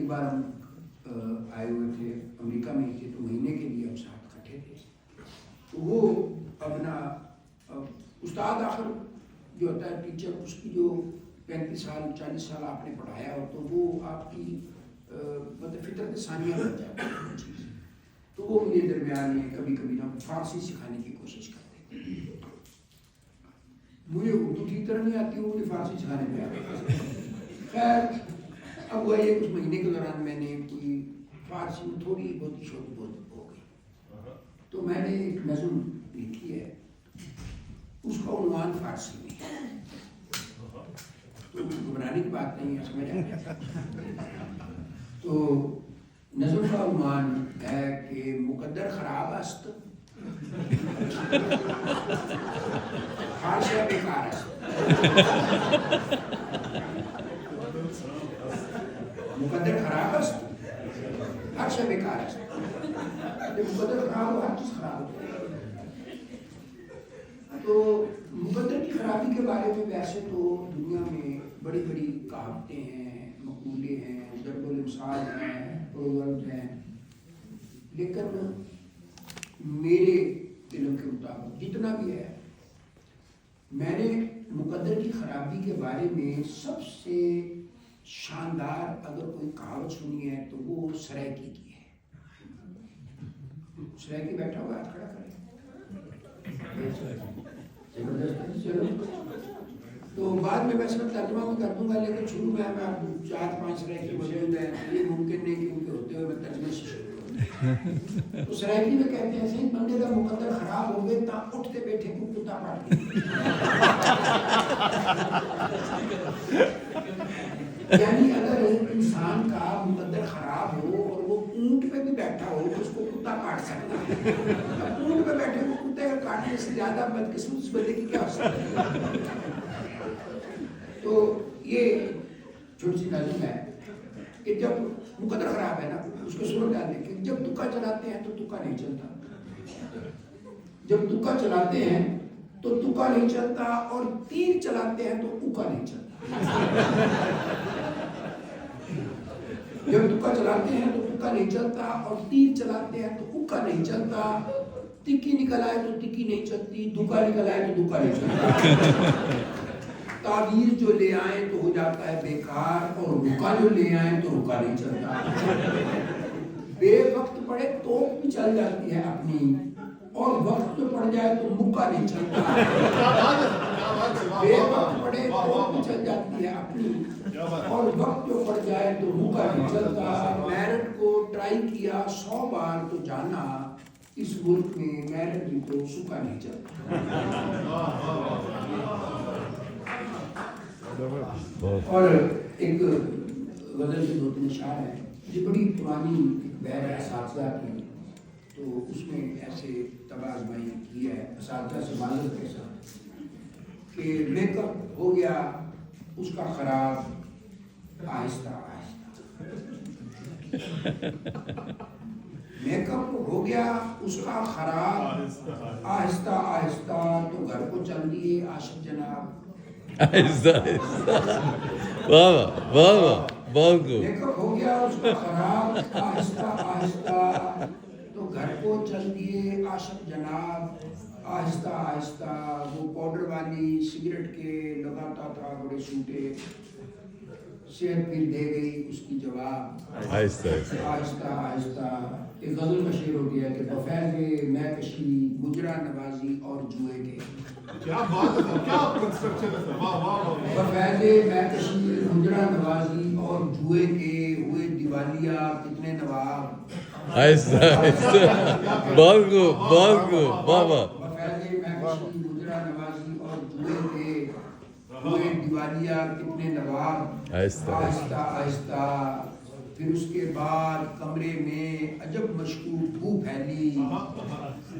ایک بار ہم آئے ہوئے تھے امریکہ میں تھے تو مہینے کے لیے ہم ساتھ کٹھے تھے. تو وہ اپنا استاد آخر جو ہوتا ہے ٹیچر، اس کی جو 35 سال 40 سال آپ نے پڑھایا ہو تو وہ آپ کی مطلب فطرت ثانیہ بن جاتی ہے. تو وہ مجھے درمیان میں کبھی کبھی نا فارسی سکھانے کی کوشش کرتے ہیں. مجھے اردو ٹھیک طرح نہیں آتی، وہ مجھے فارسی سکھانے میں آتی. خیر اب وہ ایک اس مہینے کے دوران میں نے کوئی فارسی میں تھوڑی بہت چھوٹی بہت ہو گئی تو میں نے ایک نظم لکھی ہے، اس کا عنوان فارسی میں ہے. تو گھبرانے کی بات نہیں ہے، سمجھ آ گیا. تو نظم کا عنوان ہے کہ مقدر خراب است حاشیہ بیکار است. مقدر خراب است حاشیہ بیکار است. مقدر خراب ہو ہر چیز خراب ہوتی ہے. تو مقدر کی خرابی کے بارے میں ویسے تو دنیا میں بڑی بڑی کہاوتیں ہیں، مقولے ہیں، ضرب الامثال ہیں، پرووربز ہیں، لیکن میرے علم کے مطابق جتنا بھی ہے، میں نے مقدر کی خرابی کے بارے میں سب سے شاندار اگر کوئی کہاوت سنی ہے تو وہ سرائکی کی ہے. سرائکی بیٹھا ہوا ہاتھ کھڑا کرے. تو بعد میں ویسے میں ترجمہ بھی کر دوں گا، لیکن شروع میں آپ 4-5 سرائکی موجود ہیں، یہ ممکن نہیں کہ ان کے ہوتے ہوئے میں ترجمے سے شروع کروں. تو سرائکی میں کہتے ہیں صحیح بندے کا مقدر خراب ہو گئے تا اٹھتے بیٹھے کو کتا پاٹ گئی. یعنی اگر ایک انسان کا مقدر خراب ہو اور وہ اونٹ پہ بھی بیٹھا ہو تو اس کو کتا کاٹ سکتا ہے. اونٹ پہ بیٹھے کو کتے کا کاٹنے سے زیادہ بدقسمت اس بندے کی کیا ہو سکتی ہے. تو یہ چھوٹی سی نظم ہے کہ جب مقدر خراب ہے نا، اس کو سورت ڈالنے کہ جب تکا چلاتے ہیں تو تکا نہیں چلتا، جب تکا چلاتے ہیں تو تکا نہیں چلتا، اور تیر چلاتے ہیں تو اکا نہیں چلتا. جب تکا چلاتے ہیں تو تکا نہیں چلتا، اور تیر چلاتے ہیں تو اکا نہیں چلتا. تکی نکل آئے تو تکی نہیں چلتی، دکا نکل آئے تو دکا نہیں چلتا. تعبیر جو لے آئیں تو ہو جاتا ہے بیکار، اور رکا جو لے آئیں تو رکا نہیں چلتا. بے وقت پڑے تو بھی چل جاتی ہے اپنی، اور وقت جو پڑ جائے تو مکہ نہیں چلتا. بے وقت پڑے تو بھی چل جاتی ہے اپنی، اور وقت جو پڑ جائے تو مکہ نہیں چلتا. میرٹ کو ٹرائی کیا 100 بار تو جانا اس ملک میں میرٹ بھی تو سکا نہیں چلتا. اور ایک غزل کے 2-3 اشعار ہیں، یہ بڑی پرانی ایک بحر ہے اساتذہ کی، تو اس میں ایسے طبع آزمائی کی ہے اساتذہ سے معذرت کے ساتھ کہ میک اپ ہو گیا اس کا خراب آہستہ آہستہ. میک اپ ہو گیا اس کا خراب آہستہ آہستہ، تو گھر کو چل دیے عاشق جناب. آہستہ آہستہ. واہ واہ واہ، بہت خوب. میک اپ ہو گیا اس کا خراب آہستہ آہستہ، تو گھر کو چل دیے عاشق جناب. آہستہ آہستہ وہ پاؤڈر والی سگریٹ کے لگاتا تھا بڑے سوٹے، صحت پھر دے گئی اس کی جواب. آہستہ آہستہ. آہستہ آہستہ ایک غزل کا شعر ہو گیا کہ بفیض میں کشی گجرا نوازی اور جوئے کے. کیا بات ہے، کیا کنسٹرکشن ہے. واہ واہ واہ. بفیض میں کشی گجرا نوازی اور جوئے کے ہوئے دیوالیہ کتنے نواب. آہستہ آہستہ. بہت خوب بہت خوب. واہ واہ. بفیض میں کشی گجرا نوازی اور جوئے کے ہوئے دیوالیہ کتنے نواب. آہستہ آہستہ آہستہ پھر اس کے بعد کمرے میں عجب مشکوک بو پھیلی،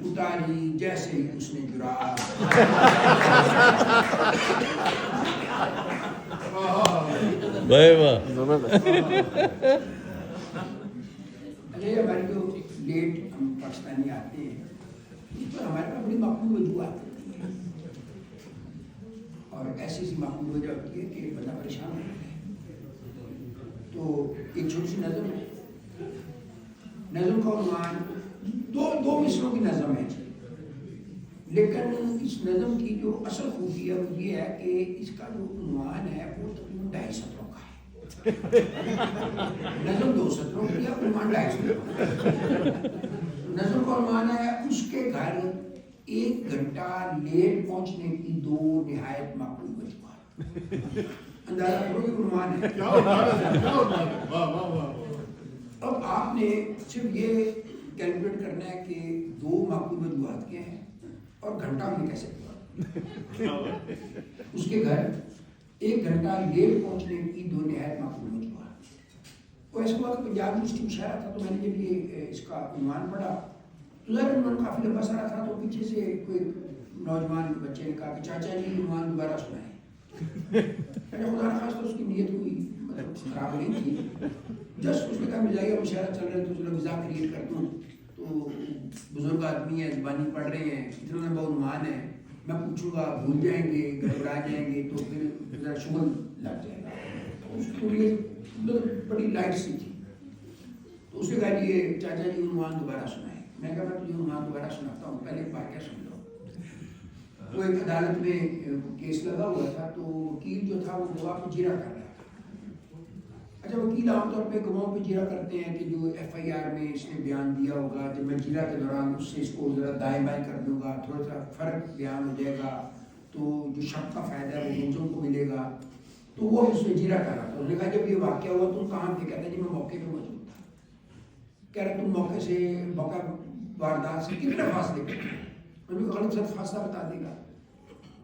اتاری جیسے ہی اس نے جرات. واہ واہ. یہ ہماری جو لیٹ ہم پاکستانی آتے ہیں اس پر ہمارے پاس بڑی مقبول وجوہات ہوتی ہیں، اور ایسی سی مقبول وجہ ہوتی ہے کہ بندہ پریشان ہو جاتا ہے. تو तो एक छोटी सी नज़म है, नज़म का उन्वान दो मिसरों की नज़म है, लेकिन इस नज़म की जो असल खूबियत वो ये है कि इसका जो उन्वान है वो तकरीबन 2.5 सत्रों का है। नज़म 2 सत्रों की है, उन्वान 2.5 सत्रों का। नज़म का उन्वान है उसके घर 1 घंटा लेट पहुंचने की 2 निहायत माकूल वजूहात। अंदाजा करो ये उन्वान है। क्या उन्वान है, क्या उन्वान है, वाह वाह वाह। अब आपने सिर्फ ये कैलकुलेट करना है कि 2 माकूल वजूहात क्या हैं और घंटा हमने कैसे पूरा। उसके घर 1 घंटा लेट पहुंचने की 2 निहायत माकूल वजूहात। वो ऐसा हुआ कि पंजाब यूनिवर्सिटी में शायरा था, तो मैंने जब ये इसका उन्वान पढ़ा तो ज़रा उन्वान काफ़ी लंबा सारा था, तो पीछे से कोई नौजवान बच्चे ने कहा कि चाचा जी उन्वान दोबारा सुनाएं। मैंने खुदा न खास्ता उसकी नीयत कोई मतलब खराब नहीं थी, जस्ट उसने कहा मिजाइया मुशायरा चल रहे तो चलो मजाक क्रिएट कर दूँ, तो बुजुर्ग आदमी है, ज़बानी पढ़ रहे हैं, इतना लंबा उन्वान है, मैं पूछूंगा भूल जाएंगे, गड़बड़ा जाएंगे, तो फिर ज़रा शुगल लग जाएगा। उसकी लिए मतलब बड़ी लाइट सी थी, तो उसने कहा ये चाचा जी उन्वान दोबारा सुनाए। मैं कहा मैं तुझे उन्वान दोबारा सुनाता हूँ, पहले एक बार क्या सुन लो। वो एक अदालत में केस लगा हुआ था, तो वकील जो था वो गवाह पे जीरा कर रहा था। अच्छा, वकील आमतौर पे गवाहों पे जीरा करते हैं कि जो FIR में इसने बयान दिया होगा, जब मैं जीरा के दौरान उससे इसको ज़रा दाएं बाएं कर दूंगा, थोड़ा सा फ़र्क बयान हो जाएगा, तो जो शक का फ़ायदा है वो मुलज़म को मिलेगा। तो वो उसने जीरा कर रहा था। उसने कहा जब ये वाक़या हुआ तुम कहाँ थे? कहता जी मैं मौके पर मौजूद था। कह रहा तुम मौके से मौका वारदात से कितने फासले पे? उन्होंने गलत सर फासला बता देगा।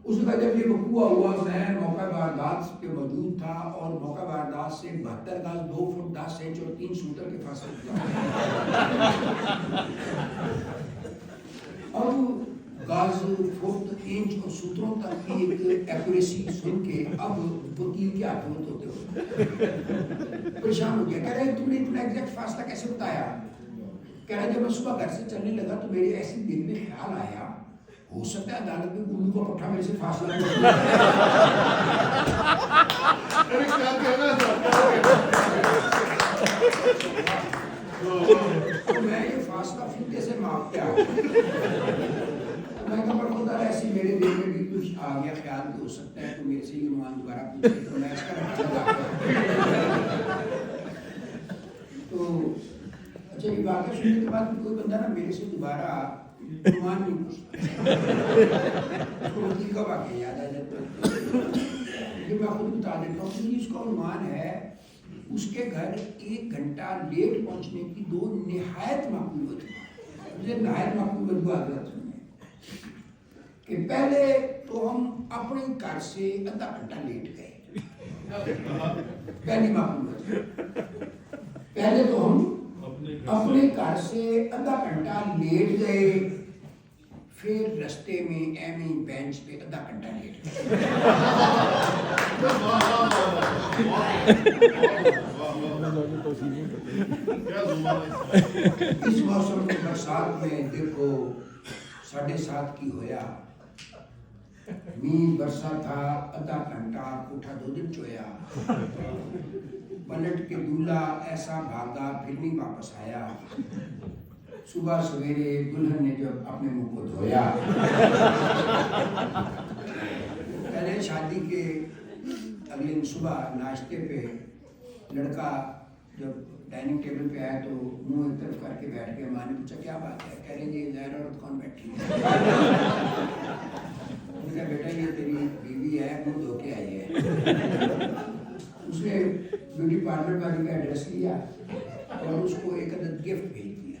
उसने कहा जब ये वक़ूआ हुआ मैं मौका वारदात पे मौजूद था और मौका वारदात से 72 गज 2 फुट 10 इंच और 3 सूतर के फासले पे। अब गज फुट इंच और सूत्रों तक की एक एक्यूरेसी सुन के अब वकील के हाथ होते परेशान हो गया। कह रहे तुमने इतना एग्जैक्ट फासला कैसे बताया? कह रहा जब मैं सुबह घर से चलने लगा तो मेरे ऐसे दिल में ख्याल आया, हो सकता है अदालत में गुल्लू का पट्टा मेरे से फासला अरे क्या कहना चाहता तो मैं ये फासला फिर से माफ किया। मैं कहा पर खुदा ऐसी मेरे दिल में भी कुछ आ गया ख्याल कि हो सकता है तो मेरे से ये उन्वान दोबारा पूछे, तो मैं इसका तो अच्छा ये वाक़या सुनने के बाद कोई बंदा ना मेरे से दोबारा उन्वान नहीं पूछता। उसको वकील का वाक़या याद आ जाता है। ये मैं खुद बता देता हूँ कि इसका उन्वान है उसके घर 1 घंटा लेट पहुँचने की 2 निहायत माकूल वजूहात। मुझे निहायत माकूल वजूहात सुनिए कि पहले तो हम अपने घर से आधा घंटा लेट गए, पहली माकूल वजूहात। पहले तो हम अपने घर से आधा घंटा लेट गए, फिर रास्ते में एमी बेंच पे आधा घंटा लेट गए। इस मौसम में बरसात में देखो 7:30 की होया, मींह बरसा था आधा घंटा कोठा 2 दिन चोया, पलट के दूल्हा ऐसा भागा फिर नहीं वापस आया, सुबह सवेरे दुल्हन ने जब अपने मुंह को धोया। पहले शादी के अगले दिन सुबह नाश्ते पे लड़का जब डाइनिंग टेबल पे आया तो मुंह एक तरफ करके बैठ गया। माँ ने पूछा क्या बात है? कह रहे जी ज़ाहिर औरत कौन बैठी है? उसने कहा बेटा ये तेरी बीवी है, मुंह धो के आई है। उसने ब्यूटी पार्लर वाली का एड्रेस लिया और उसको एक अदद गिफ्ट भेज दिया,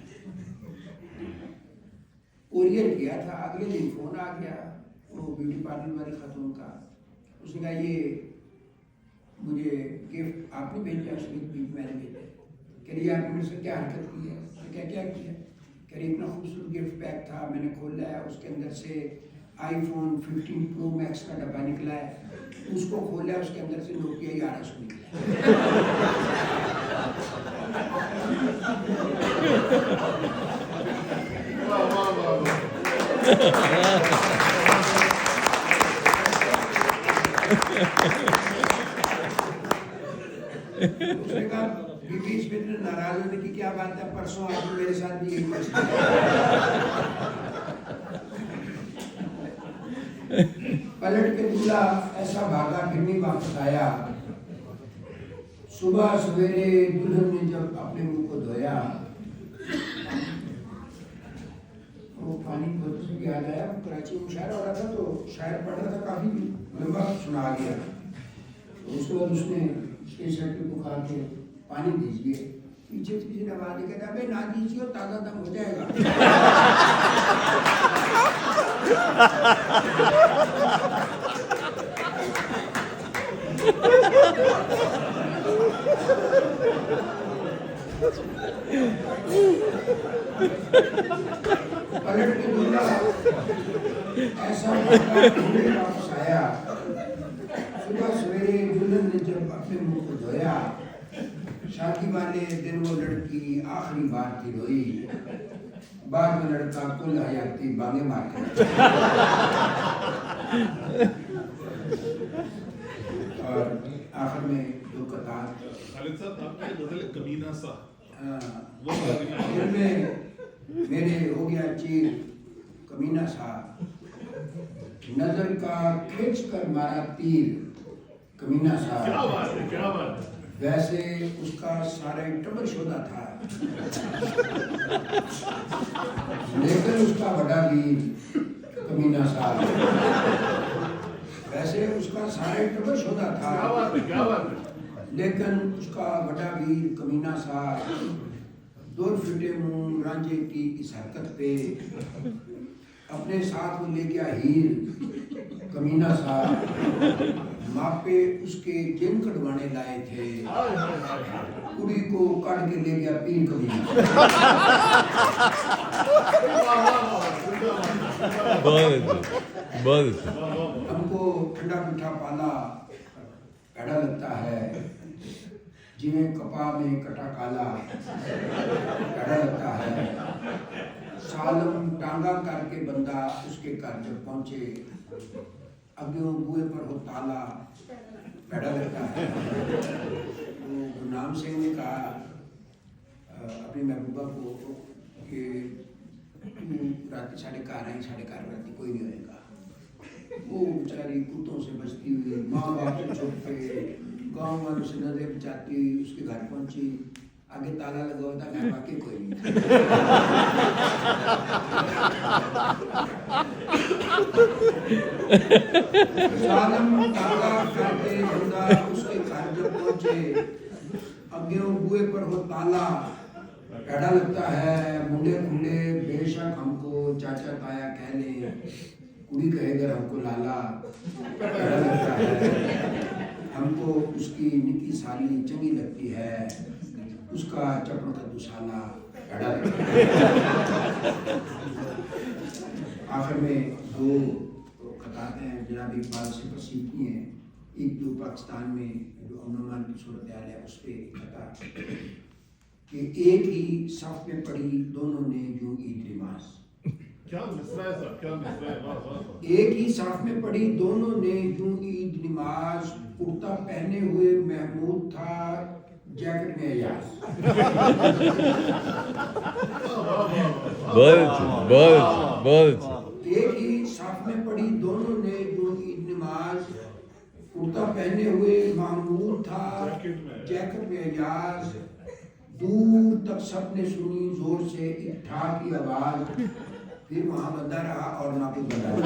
कोरियर किया था। अगले दिन फोन आ गया वो ब्यूटी पार्लर वाली खातून का। उसने कहा ये मुझे गिफ्ट आपने भेजा? उसने मैंने भेजा। कह रही आपने मेरे से क्या हरकत की है? क्या क्या किया? कह रही इतना खूबसूरत गिफ्ट पैक था, मैंने खोला है, उसके अंदर से iPhone 15 Pro Max का डब्बा निकला है, उसको खोला है, उसके अंदर से Nokia 1100 निकला है। उसने कहा नाराज होने की क्या बात है, परसों आप मेरे साथ भी यही मसला पलट के दूल्हा ऐसा भागा फिर नहीं वापस आया। सुबह सवेरे दुल्हन ने जब अपने मुंह को धोया, वो पानी की बोतल से याद आया, कराची में शायर हो रहा था तो शायर पढ़ रहा था, काफी लंबा सुना गया। तो उसके बाद उसने स्टेज सेक्रेटरी को कहा कि पानी दीजिए। पीछे से किसी ने आवाज दी, कहता अबे ना दीजिए ताजा दम हो जाएगा। पलट के दूल्हा ऐसा वापस आया। सुबह सवेरे दुल्हन ने जब अपने मुंह को धोया, शादी वाले दिन वो लड़की आखिरी बार थी रोई। बाद में लड़का कुल हयाती बांगे मार के और आखिर में दो कतार खालिद साहब आपकी गजल कमीना सा दिल में मेरे हो गया चीर कमीना सा, नजर का खींच कर मारा तीर कमीना सा। क्या बात है, क्या बात है। वैसे उसका सारा टबर शोधा था, लेकिन उसका बड़ा वीर कमीना सा। वैसे उसका सारा टबर शोधा था, क्या बात है, क्या बात है। लेकिन उसका बड़ा वीर कमीना सा। दूर फिटे मुंह रांझे की इस हरकत पे, अपने साथ वो ले गया हीर कमीना सा। मापे उसके जिन कटवाने लाए थे, कुड़ी को काट के ले गया पीर कमीना। बहुत हमको ठंडा मीठा पाला पैड़ा लगता है, जिन्हें कपा में कटा काला पैड़ा लगता है। सालम टांगा करके बंदा उसके घर जब पहुंचे, अग्यों बुए पर हो ताला पैड़ा लगता है। तो गुरनाम सिंह ने कहा अपनी महबूबा को कि रात 4:30 आई, 4:30 रात कोई नहीं आएगा। वो बेचारी कुत्तों से बचती हुई, माँ बाप से छुप के, गाँव वालों से नजर बचाती हुई उसके घर पहुंची। आगे ताला लगा हुआ था, मैं बाकी कोई नहीं। सालम ताला करके बंदा उसके घर जब पहुंचे, अग्यों बुए पर हो ताला पैड़ा लगता है। मुंडे खुंडे बेशक हमको चाचा ताया कह ले, कुड़ी कहेगा हमको लाला पैड़ा लगता है। हमको उसकी निकी साली चंगी लगती है, उसका चपड़ का दुसाला पैड़ा लगता है। आखिर में दो खताएं जनाब इकबाल से प्रसिद्ध हैं। एक जो पाकिस्तान में जो अमन की सूरत है उस पर खता कि एक ही सफ में पढ़ी दोनों ने जो ईद नमाज। क्या मिसरा है साहब, क्या मिसरा है। वाह वाह वाह। एक ही साफ में पढ़ी दोनों ने यूं ईद नमाज, कुर्ता पहने हुए महमूद था, जैकेट में अयाज। बहुत एक ही साफ में पढ़ी दोनों ने यूं ईद नमाज, कुर्ता पहने हुए महमूद था, जैकेट में अयाज। दूर तक सबने सुनी जोर से एक ठाक की आवाज, फिर वहां बंदा रहा और ना कुछ बंदा रहा।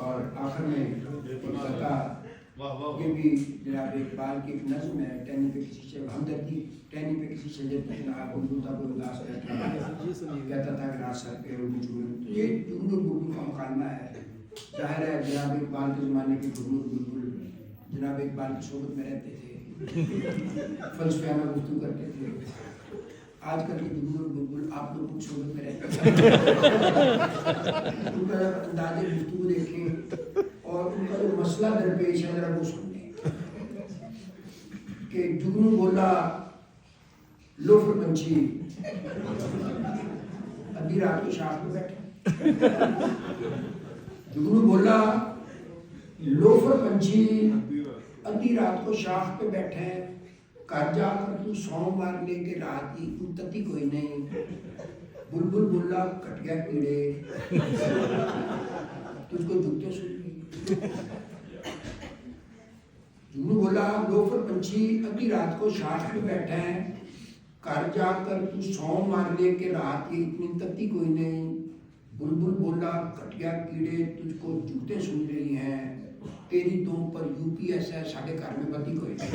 और आखिर में ये भी जनाब इकबाल की एक नज़्म है, टहनी पे किसी से हमदर्दी, टहनी पे किसी शजर पे उर्दू था कोई उदास कहता था कि रात सर पे उर्दू जुगनू। ये जुगनू बुलबुल का मुकालमा है। जाहिर है जनाब इकबाल के ज़माने के जुगनू बुलबुल जनाब इकबाल की सोबत में रहते थे, फलसफियाना गुफ्तगू करते थे। आजकल के जुगनू बुलबुल आप लोग की सोबत में रहते हैं। उनका अंदाज़े गुफ्तगू देखें और उनका जो मसला दरपेश है जरा वो सुनने कि जुगनू बोला लोफर पंछी अभी रात को शाख में बैठे। जुगनू बोला लोफर पंछी आधी रात को शाख पे बैठे हैं, घर जाकर तू सौ मारने के रात की तती कोई नहीं, बुलबुल बोला कट गया कीड़े तुझको जूते सुन ली। जुगनू बोला लोफर पंछी आधी रात को शाख पे बैठे हैं, घर जाकर तू सौ मारने के रात की इतनी तती कोई नहीं, बुलबुल बोला कट गया कीड़े तुझको जूते सुन रही हैं, तेरी तुम पर यूपीएस है साढ़े घर में बत्ती कोई नहीं।